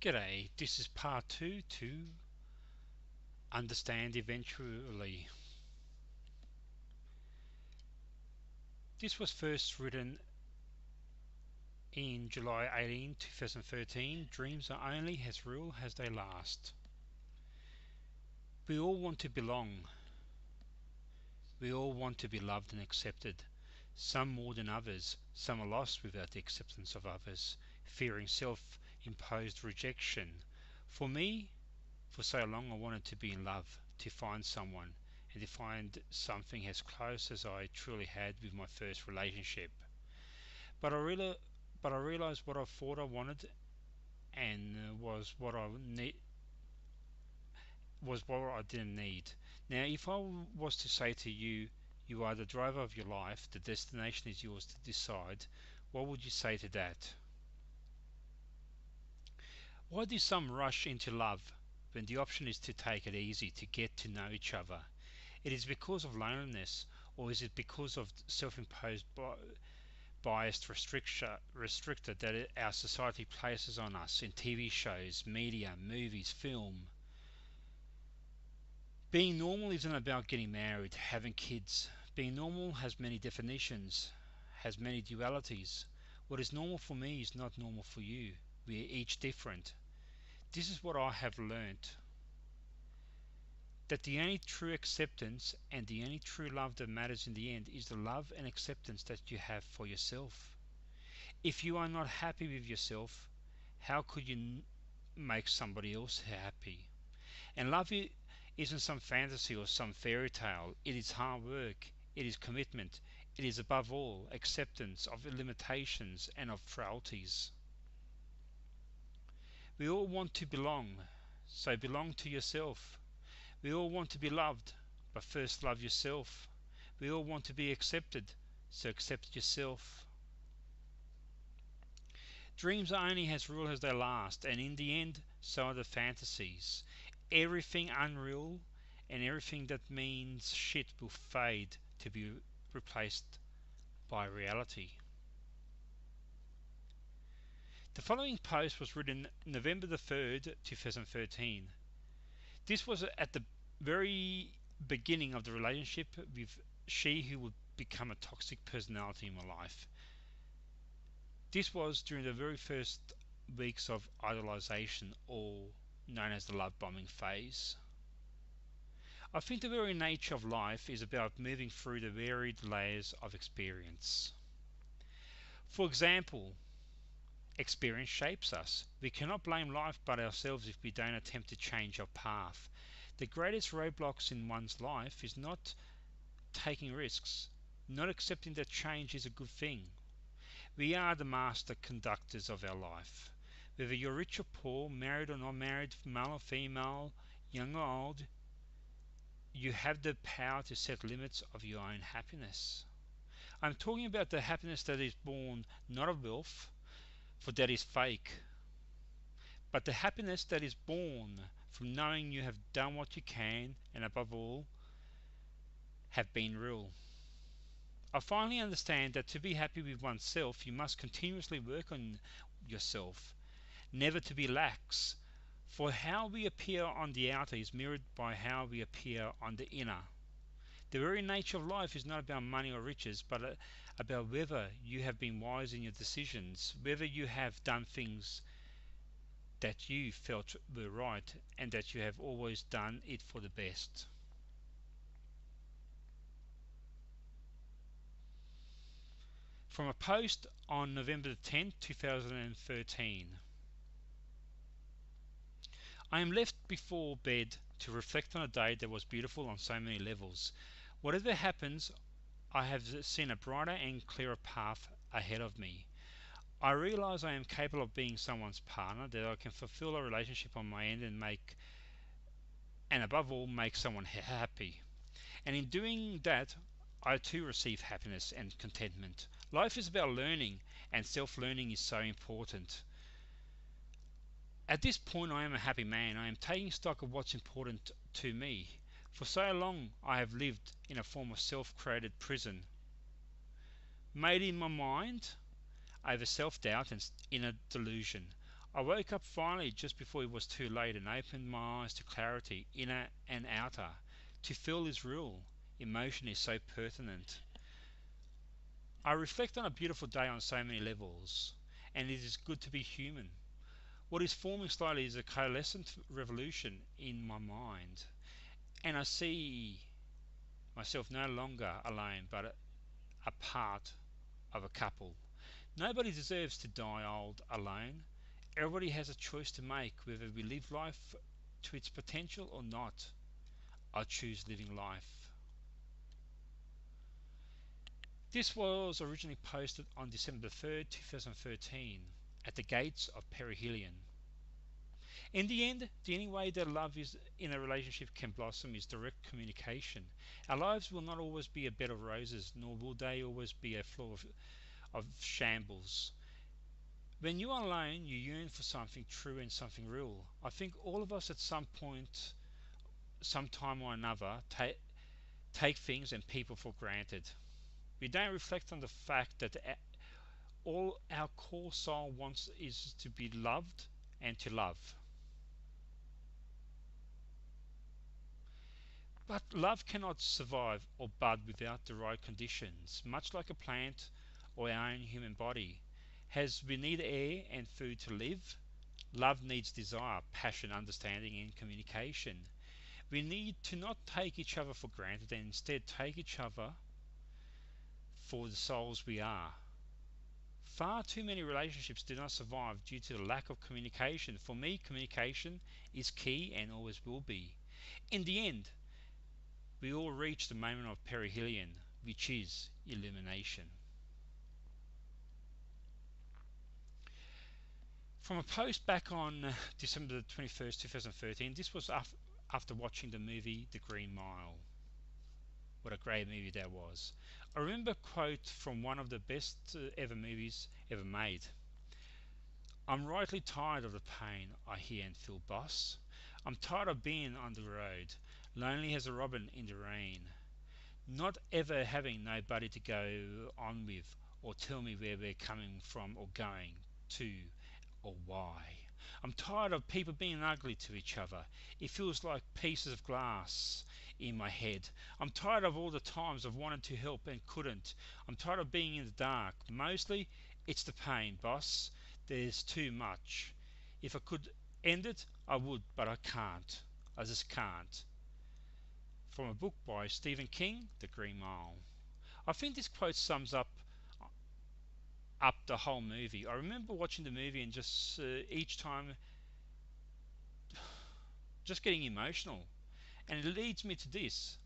G'day, this is part 2 to understand eventually. This was first written in July 2013. Dreams are only as real as they last. We all want to belong. We all want to be loved and accepted. Some more than others. Some are lost without the acceptance of others, fearing self-imposed rejection. For me, for so long I wanted to be in love, to find someone, and to find something as close as I truly had with my first relationship. But I realized what I thought I wanted and was what I didn't need. Now, if I was to say to you, you are the driver of your life, the destination is yours to decide, what would you say to that? Why do some rush into love when the option is to take it easy, to get to know each other? It is because of loneliness, or is it because of self-imposed biased restricted that our society places on us in TV shows, media, movies, film? Being normal isn't about getting married, having kids. Being normal has many definitions, has many dualities. What is normal for me is not normal for you. We are each different. This is what I have learnt, that the only true acceptance and the only true love that matters in the end is the love and acceptance that you have for yourself. If you are not happy with yourself, how could you make somebody else happy? And love isn't some fantasy or some fairy tale. It is hard work. It is commitment. It is above all acceptance of limitations and of frailties. We all want to belong, so belong to yourself. We all want to be loved, but first love yourself. We all want to be accepted, so accept yourself. Dreams are only as real as they last, and in the end, so are the fantasies. Everything unreal and everything that means shit will fade to be replaced by reality. The following post was written November the 3rd, 2013. This was at the very beginning of the relationship with she who would become a toxic personality in my life. This was during the very first weeks of idolization, or known as the love bombing phase. I think the very nature of life is about moving through the varied layers of experience. For example, experience shapes us. We cannot blame life but ourselves if we don't attempt to change our path. The greatest roadblocks in one's life is not taking risks, not accepting that change is a good thing. We are the master conductors of our life. Whether you're rich or poor, married or not married, male or female, young or old, you have the power to set limits of your own happiness. I'm talking about the happiness that is born not of wealth, for that is fake, but the happiness that is born from knowing you have done what you can, and above all, have been real. I finally understand that to be happy with oneself, you must continuously work on yourself, never to be lax, for how we appear on the outer is mirrored by how we appear on the inner. The very nature of life is not about money or riches, but about whether you have been wise in your decisions, whether you have done things that you felt were right, and that you have always done it for the best. From a post on November 10th, 2013. I am left before bed to reflect on a day that was beautiful on so many levels. Whatever happens, I have seen a brighter and clearer path ahead of me. I realize I am capable of being someone's partner, that I can fulfill a relationship on my end and above all, make someone happy. And in doing that, I too receive happiness and contentment. Life is about learning, and self-learning is so important. At this point, I am a happy man. I am taking stock of what's important to me. For so long, I have lived in a form of self-created prison, made in my mind over self-doubt and inner delusion. I woke up finally just before it was too late and opened my eyes to clarity, inner and outer. To feel is real. Emotion is so pertinent. I reflect on a beautiful day on so many levels, and it is good to be human. What is forming slowly is a coalescent revolution in my mind, and I see myself no longer alone but a part of a couple. Nobody deserves to die old alone. Everybody has a choice to make whether we live life to its potential or not. I choose living life. This was originally posted on December 3rd, 2013, at the gates of perihelion. In the end, the only way that love is in a relationship can blossom is direct communication. Our lives will not always be a bed of roses, nor will they always be a floor of shambles. When you are alone, you yearn for something true and something real. I think all of us at some point, sometime or another, take things and people for granted. We don't reflect on the fact that all our core soul wants is to be loved and to love. But love cannot survive or bud without the right conditions. Much like a plant or our own human body, as we need air and food to live, love needs desire, passion, understanding, and communication. We need to not take each other for granted and instead take each other for the souls we are. Far too many relationships do not survive due to the lack of communication. For me, communication is key and always will be. In the end, we all reach the moment of perihelion, which is illumination. From a post back on December 21st, 2013, this was after watching the movie The Green Mile. What a great movie that was. I remember a quote from one of the best ever movies ever made. I'm rightly tired of the pain I hear and feel, boss. I'm tired of being on the road, lonely as a robin in the rain, not ever having nobody to go on with or tell me where we're coming from or going to or why. I'm tired of people being ugly to each other. It feels like pieces of glass in my head. I'm tired of all the times I've wanted to help and couldn't. I'm tired of being in the dark. Mostly it's the pain, boss. There's too much. If I could end it, I would, but I can't. I just can't. From a book by Stephen King, The Green Mile. I think this quote sums up the whole movie. I remember watching the movie and just each time just getting emotional. And it leads me to this.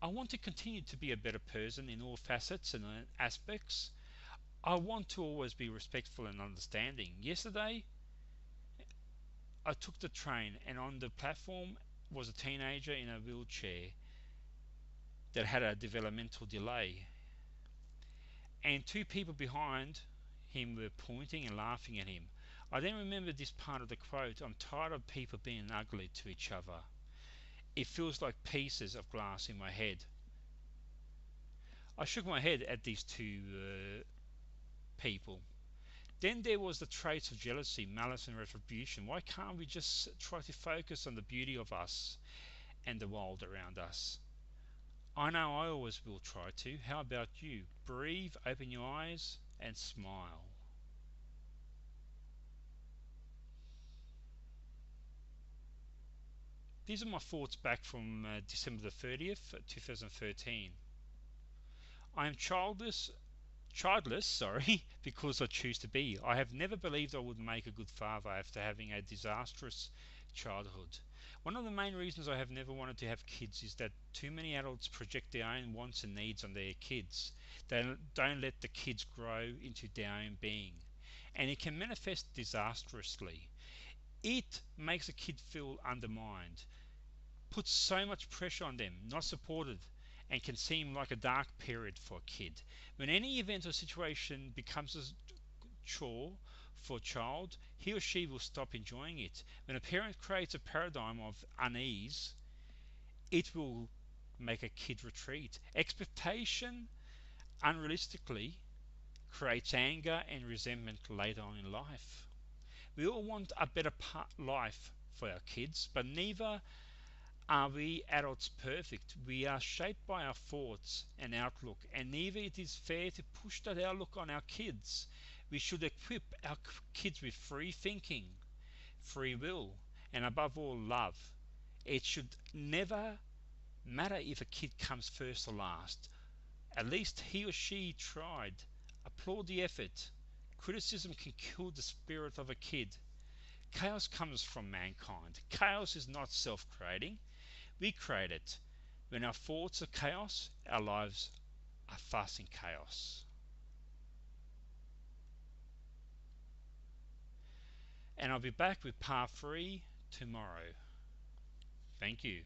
I want to continue to be a better person in all facets and aspects. I want to always be respectful and understanding. Yesterday, I took the train and on the platform was a teenager in a wheelchair that had a developmental delay. And two people behind him were pointing and laughing at him. I then remembered this part of the quote. I'm tired of people being ugly to each other. It feels like pieces of glass in my head. I shook my head at these two people. Then there was the traits of jealousy, malice and retribution. Why can't we just try to focus on the beauty of us and the world around us? I know I always will try to. How about you? Breathe, open your eyes and smile. These are my thoughts back from December the 30th, 2013. I am childless, sorry, because I choose to be. I have never believed I would make a good father after having a disastrous childhood. One of the main reasons I have never wanted to have kids is that too many adults project their own wants and needs on their kids. They don't let the kids grow into their own being, and it can manifest disastrously. It makes a kid feel undermined, puts so much pressure on them, not supported, and can seem like a dark period for a kid. When any event or situation becomes a chore for a child, he or she will stop enjoying it. When a parent creates a paradigm of unease, it will make a kid retreat. Expectation, unrealistically, creates anger and resentment later on in life. We all want a better life for our kids, but neither are we adults perfect? We are shaped by our thoughts and outlook, and neither it is fair to push that outlook on our kids. We should equip our kids with free thinking, free will, and above all, love. It should never matter if a kid comes first or last. At least he or she tried. Applaud the effort. Criticism can kill the spirit of a kid. Chaos comes from mankind. Chaos is not self-creating. We create it. When our thoughts are chaos, our lives are fast in chaos. And I'll be back with part 3 tomorrow. Thank you.